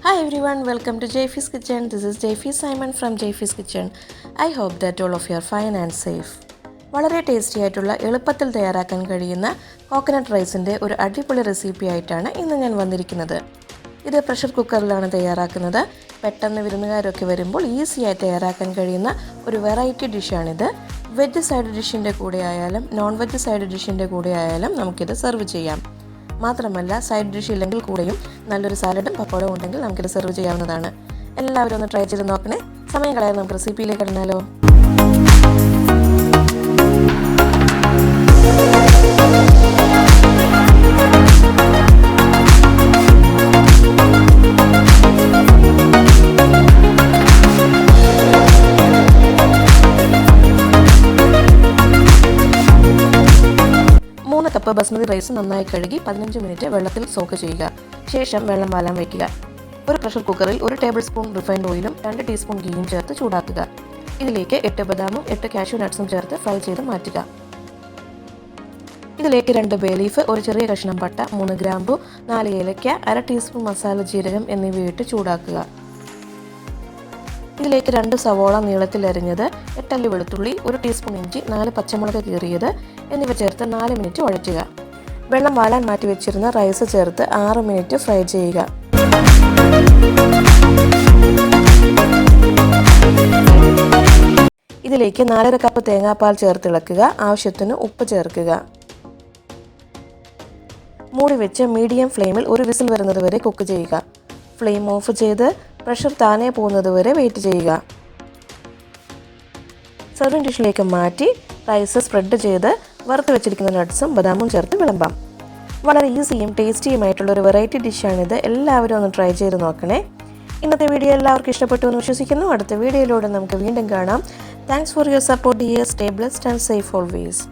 Hi everyone, welcome to Jaify's Kitchen. This is Jaify Simon from Jaify's Kitchen. I hope that all of you are fine and safe. വളരെ tasty ആയിട്ടുള്ള എളുപ്പത്തിൽ തയ്യാറാക്കാൻ കഴിയുന്ന coconut റൈസിൻ്റെ ഒരു അടിപൊളി recipe ആയിട്ടാണ് ഇന്ന് ഞാൻ വന്നിരിക്കുന്നത്. ഇത് പ്രഷർ കുക്കറിലാണ് തയ്യാറാക്കുന്നത്. പെട്ടെന്ന് വിരുന്നുകാരൊക്കെ വരുമ്പോൾ ഈസിയായി തയ്യാറാക്കാൻ കഴിയുന്ന ഒരു വെറൈറ്റി ഡിഷാണിത്. വെജ് സൈഡ് ഡിഷിൻ്റെ കൂടെ ആയാലും നോൺ വെജ് സൈഡ് ഡിഷിൻ്റെ കൂടെ ആയാലും നമുക്കിത് സെർവ് ചെയ്യാം. മാത്രമല്ല സൈഡ് ഡിഷ് ഇല്ലെങ്കിൽ കൂടെയും നല്ലൊരു സാലഡും പപ്പടവും ഉണ്ടെങ്കിൽ നമുക്കിത് സെർവ് ചെയ്യാവുന്നതാണ്. എല്ലാവരും ഒന്ന് ട്രൈ ചെയ്ത് നോക്കണേ. സമയം കളയാതെ നമുക്ക് റെസിപ്പിയിലേക്ക് കടന്നാലോ. കപ്പ് ബസ്മതി റൈസ് നന്നായി കഴുകി 15 മിനിറ്റ് വെള്ളത്തിൽ സോക്ക് ചെയ്യുക. ശേഷം വെള്ളം വാലാൻ വയ്ക്കുക. ഒരു പ്രഷർ കുക്കറിൽ 1 ടേബിൾ സ്പൂൺ റിഫൈൻഡ് ഓയിലും 2 ടീസ്പൂൺ ഗീയും ചേർത്ത് ചൂടാക്കുക. ഇതിലേക്ക് 8 ബദാമും 8 കാഷ്യൂ നട്ട്സും ചേർത്ത് ഫ്രൈ ചെയ്ത് മാറ്റുക. ഇതിലേക്ക് 2 ബേ ലീഫ്, ഒരു ചെറിയ കഷ്ണം പട്ട, 3 ഗ്രാമ്പു, 4 ഏലക്ക, 1/2 ടീസ്പൂൺ മസാല ജീരകം എന്നിവയിട്ട് ചൂടാക്കുക. ഇതിലേക്ക് 2 സവോള നീളത്തിൽ അരിഞ്ഞത്, 8 അല്ലി വെളുത്തുള്ളി, 1 ടീസ്പൂൺ ഇഞ്ചി, 4 പച്ചമുളക് കീറിയത് എന്നിവ ചേർത്ത് 4 മിനിറ്റ് വഴറ്റുക. വെള്ളം വാലാൻ മാറ്റി വെച്ചിരുന്ന റൈസ് ചേർത്ത് 6 മിനിറ്റ് ഫ്രൈ ചെയ്യുക. ഇതിലേക്ക് 4.5 കപ്പ് തേങ്ങാപ്പാൽ ചേർത്ത് ഇളക്കുക. ആവശ്യത്തിന് ഉപ്പ് ചേർക്കുക. മൂടി വെച്ച് മീഡിയം ഫ്ലെയിമിൽ ഒരു വിസിൽ വരുന്നത് വരെ കുക്ക് ചെയ്യുക. ഫ്ലെയിം ഓഫ് ചെയ്ത് പ്രഷർ താനെ പോകുന്നത് വരെ വെയിറ്റ് ചെയ്യുക. സർവിംഗ് ഡിഷിലേക്ക് മാറ്റി റൈസ് സ്പ്രെഡ് ചെയ്ത് വറുത്ത് വെച്ചിരിക്കുന്ന നട്ട്സും ബദാമും ചേർത്ത് വിളമ്പാം. വളരെ ഈസിയും ടേസ്റ്റിയുമായിട്ടുള്ള ഒരു വെറൈറ്റി ഡിഷാണിത്. എല്ലാവരും ഒന്ന് ട്രൈ ചെയ്ത് നോക്കണേ. ഇന്നത്തെ വീഡിയോ എല്ലാവർക്കും ഇഷ്ടപ്പെട്ടു എന്ന് വിശ്വസിക്കുന്നു. അടുത്ത വീഡിയോയിലൂടെ നമുക്ക് വീണ്ടും കാണാം. Thanks for your support dear. Stay blessed and safe always.